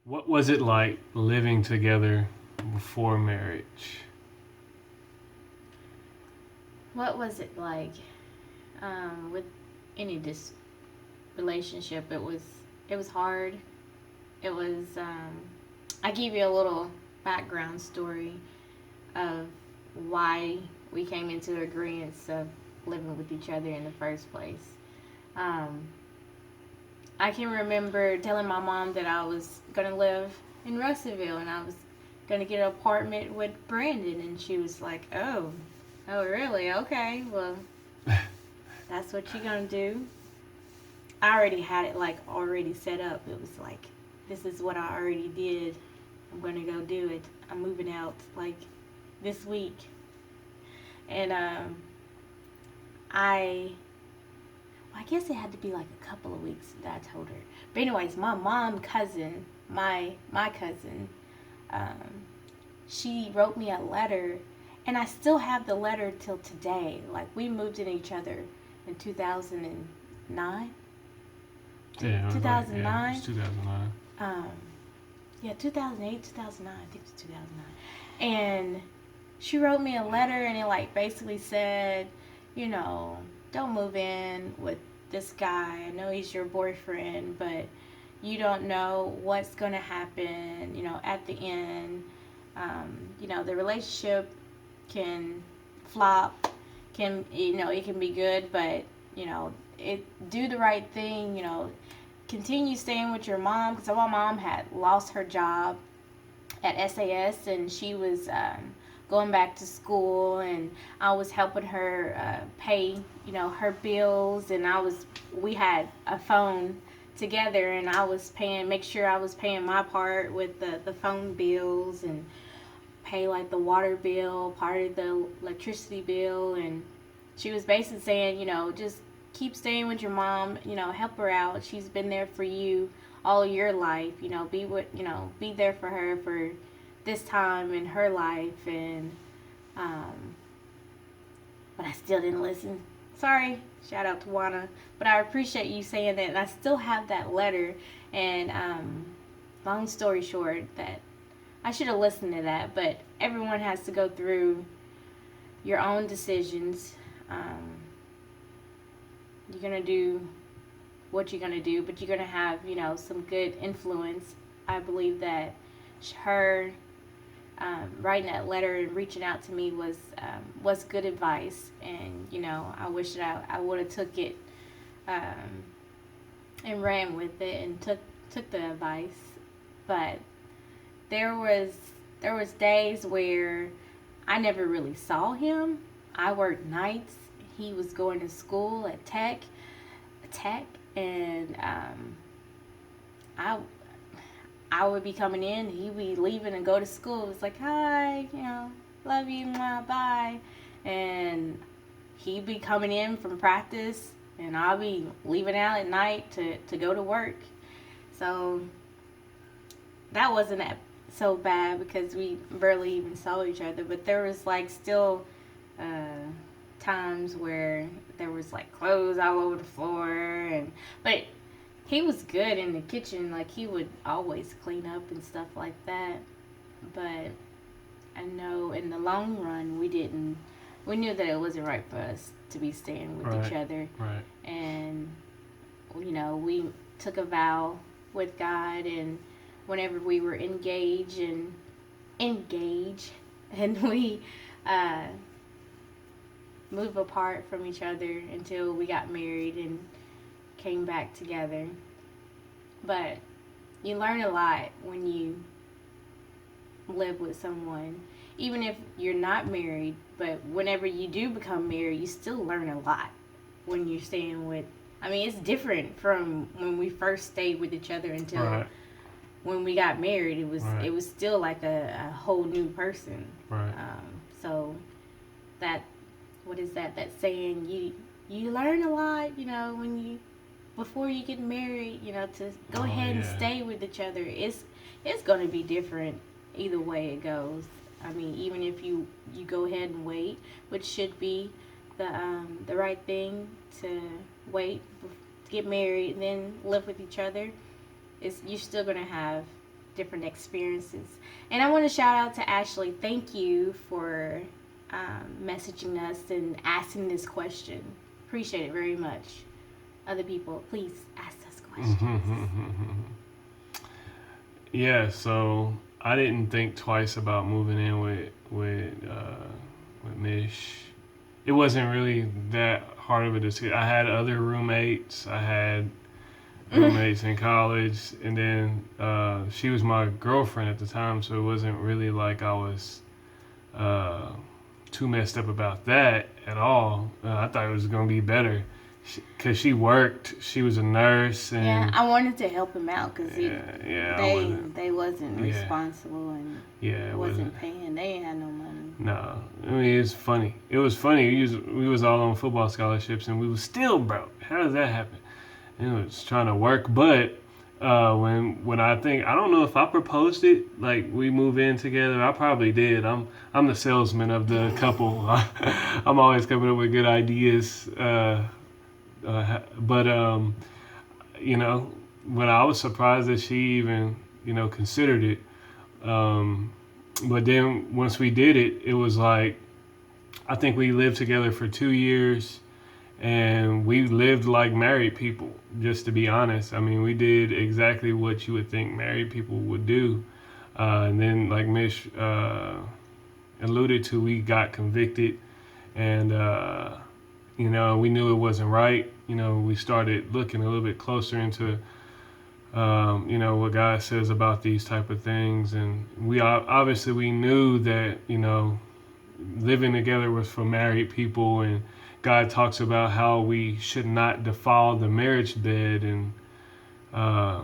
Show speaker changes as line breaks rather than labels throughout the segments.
What was it like living together before marriage?
What was it like with any this relationship? It was hard. It was. I give you a little background story of why we came into agreement of living with each other in the first place. Um, I can remember telling my mom that I was gonna live in Russellville and I was gonna get an apartment with Brandon, and she was like, "Oh, oh, really? Okay, well, that's what you're gonna do." I already had it like already set up. It was like, this is what I already did. I'm gonna go do it. I'm moving out like this week, and I I guess it had to be like a couple of weeks that I told her. But anyways, my mom cousin, my cousin, um, she wrote me a letter, and I still have the letter till today. Like we moved in each other in 2009.
Yeah, it was like, yeah, it
2009.
was 2009.
Um, yeah, 2008, 2009. I think it was 2009. And she wrote me a letter, and it like basically said, you know, don't move in with this guy. I know he's your boyfriend, but you don't know what's going to happen, at the end. The relationship can flop, it can be good, but, it do the right thing, continue staying with your mom, because my mom had lost her job at SAS, and she was going back to school, and I was helping her pay her bills, and we had a phone together, and I was make sure I was paying my part with the phone bills, and pay like the water bill, part of the electricity bill. And she was basically saying, just keep staying with your mom, help her out. She's been there for you all your life, be there for her for this time in her life. And um, but I still didn't listen. Sorry, shout out to Wana, but I appreciate you saying that. And I still have that letter. And long story short, that I should have listened to that. But everyone has to go through your own decisions. You're gonna do what you're gonna do, but you're gonna have some good influence. I believe that her writing that letter and reaching out to me was good advice, and I wish that I would have took it um, and ran with it and took the advice. But there was there was days where I never really saw him. I worked nights. He was going to school at tech, and I I would be coming in, he'd be leaving and go to school. It's like, hi, love you, bye. And he'd be coming in from practice, and I'll be leaving out at night to go to work. So that wasn't that so bad because we barely even saw each other. But there was like still uh, times where there was like clothes all over the floor, but he was good in the kitchen. Like he would always clean up and stuff like that. But I know in the long run we didn't. We knew that it wasn't right for us to be staying with each
Right,
other,
right.
and we took a vow with God, and whenever we were engaged, and we uh, moved apart from each other until we got married and came back together. But you learn a lot when you live with someone, even if you're not married. But whenever you do become married, you still learn a lot when you're staying with. I mean, it's different from when we first stayed with each other until
Right,
when we got married. It was
right,
it was still like a whole new person.
right.
So that what is that? That saying, you learn a lot. When you before you get married. To go
Oh
ahead and
yeah.
stay with each other. It's going to be different either way it goes. I mean, even if you go ahead and wait, which should be the right thing to to get married and then live with each other, is you're still gonna have different experiences. And I want to shout out to Ashley. Thank you for messaging us and asking this question. Appreciate it very much. Other people, please ask us questions.
Yeah, so I didn't think twice about moving in with Mish. It wasn't really that hard of a decision. I had other roommates. I had roommates in college, and then she was my girlfriend at the time, so it wasn't really like I was too messed up about that at all. I thought it was gonna be better because she worked. She was a nurse, and
yeah, I wanted to help him out because they wasn't
Yeah.
responsible and
yeah, it
wasn't paying. They ain't had no money.
No, I mean it's funny. It was funny. We was all on football scholarships, and we was still broke. How does that happen? And it was trying to work, but when I think I don't know if I proposed it, like we move in together. I probably did. I'm the salesman of the couple. I'm always coming up with good ideas. But you know, when I was surprised that she even considered it. But then once we did it, it was like I think we lived together for 2 years, and we lived like married people. Just to be honest, I mean, we did exactly what you would think married people would do. And then, like Mish alluded to, we got convicted, and we knew it wasn't right. We started looking a little bit closer into what God says about these type of things, and we knew that living together was for married people, and God talks about how we should not defile the marriage bed, and I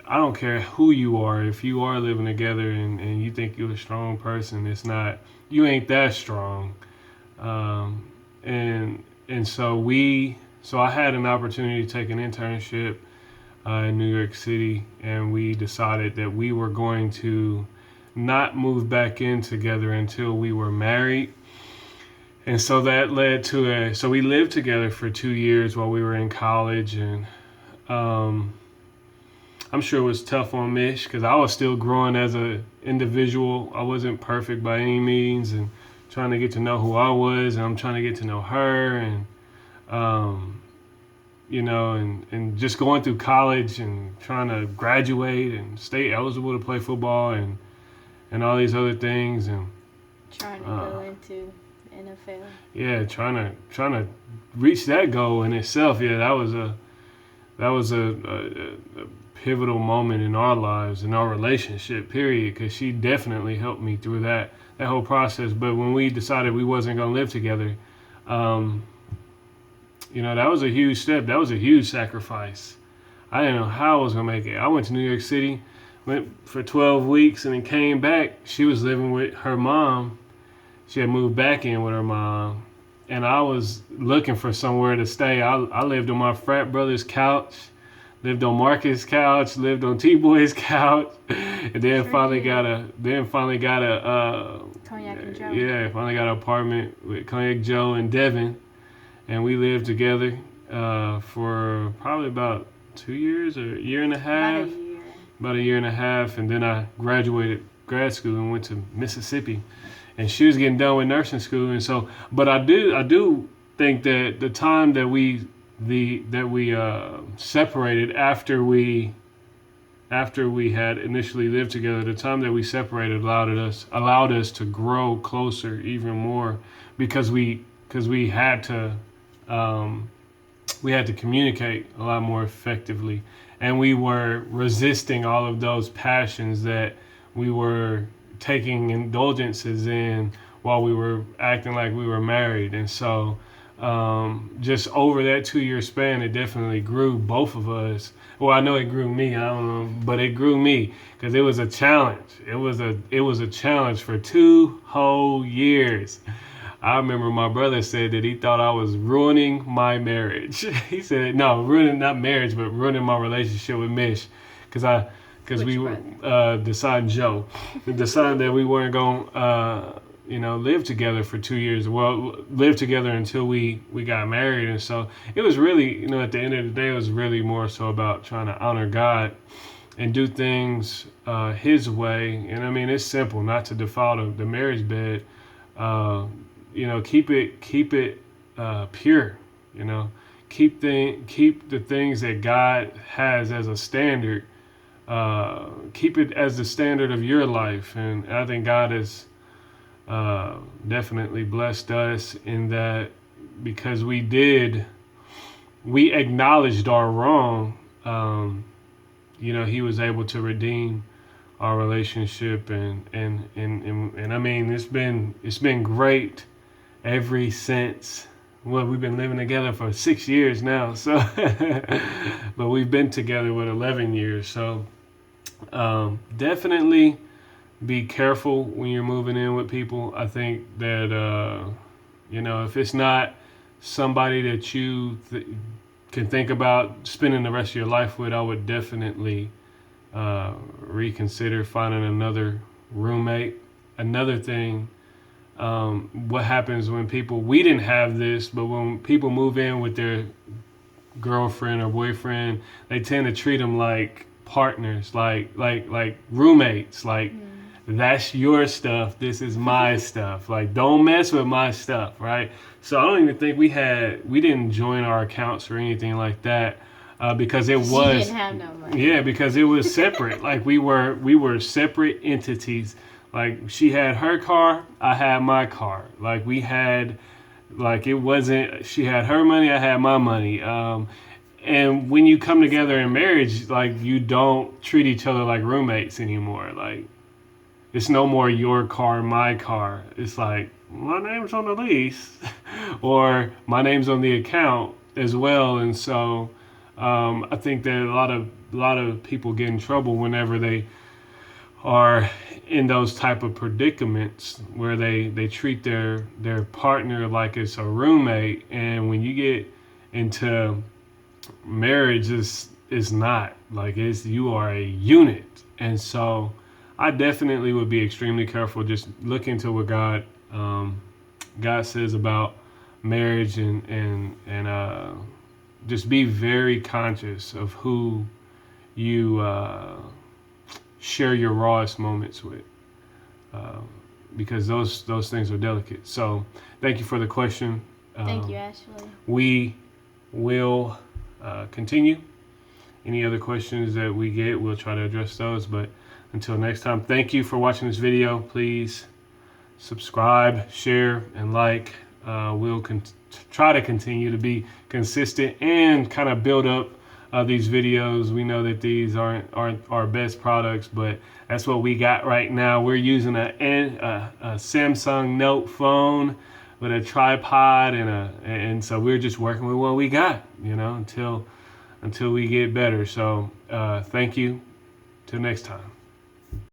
don't care who you are. If you are living together and you think you're a strong person, you ain't that strong. And so I had an opportunity to take an internship in New York City, and we decided that we were going to not move back in together until we were married. And so that led to so we lived together for 2 years while we were in college, and I'm sure it was tough on Mish because I was still growing as an individual. I wasn't perfect by any means, and trying to get to know who I was, and I'm trying to get to know her, and and just going through college and trying to graduate and stay eligible to play football and all these other things, and
trying to go into the NFL.
Yeah, trying to reach that goal in itself. Yeah, that was a pivotal moment in our lives, in our relationship, period, because she definitely helped me through that whole process. But when we decided we wasn't going to live together, that was a huge step. That was a huge sacrifice. I didn't know how I was going to make it. I went to New York City, went for 12 weeks, and then came back. She was living with her mom. She had moved back in with her mom, and I was looking for somewhere to stay. I lived on my frat brother's couch, lived on Marcus' couch, lived on T-Boy's couch, and then finally got a
Cognac and Joe.
Yeah, finally got an apartment with Cognac Joe and Devin, and we lived together for probably about 2 years or a year and a half. About a year and a half, and then I graduated grad school and went to Mississippi, and she was getting done with nursing school, and so. But I do think that the time that we separated after we had initially lived together, the time that we separated allowed us to grow closer even more because we had to communicate a lot more effectively, and we were resisting all of those passions that we were taking indulgences in while we were acting like we were married. And so just over that 2 year span, it definitely grew both of us. Well, I know it grew me, I don't know, but it grew me because it was a challenge. It was a challenge for 2 whole years. I remember my brother said that he thought I was ruining my marriage. He said, no, not marriage, but ruining my relationship with Mish. Because we decided that we weren't going to live together for 2 years. Well, live together until we got married. And so it was really, at the end of the day, it was really more so about trying to honor God and do things his way. And I mean, it's simple, not to defile the marriage bed. Uh, keep it pure. Keep the things that God has as a standard. Keep it as the standard of your life, and I think God has definitely blessed us in that, because we acknowledged our wrong. He was able to redeem our relationship, and I mean, it's been great ever since. Well, we've been living together for 6 years now, so but we've been together with 11 years. So definitely be careful when you're moving in with people. I think that if it's not somebody that you can think about spending the rest of your life with, I would definitely reconsider finding another roommate. Another thing, what happens when we didn't have this, but when people move in with their girlfriend or boyfriend, they tend to treat them like partners, like roommates, like that's your stuff, this is my stuff, like don't mess with my stuff, right? So I don't even think we didn't join our accounts or anything like that, because it was,
she didn't have no money.
yeah, because it was separate. Like we were separate entities. Like she had her car, I had my car. Like we had, like it wasn't, she had her money, I had my money. And when you come together in marriage, like you don't treat each other like roommates anymore. Like it's no more your car, my car. It's like my name's on the lease, or my name's on the account as well. And so I think that a lot of people get in trouble whenever they are in those type of predicaments where they treat their partner like it's a roommate, and when you get into marriage, is not like, it's, you are a unit. And so I definitely would be extremely careful. Just look into what God says about marriage, and just be very conscious of who you share your rawest moments with, because those things are delicate. So thank you for the question.
Thank you, Ashley.
We will continue. Any other questions that we get, we'll try to address those. But until next time, thank you for watching this video. Please subscribe, share, and like. We'll try to continue to be consistent and kind of build up these videos. We know that these aren't our best products, but that's what we got right now. We're using a Samsung Note phone with a tripod, and so we're just working with what we got, until we get better. So thank you. Till next time.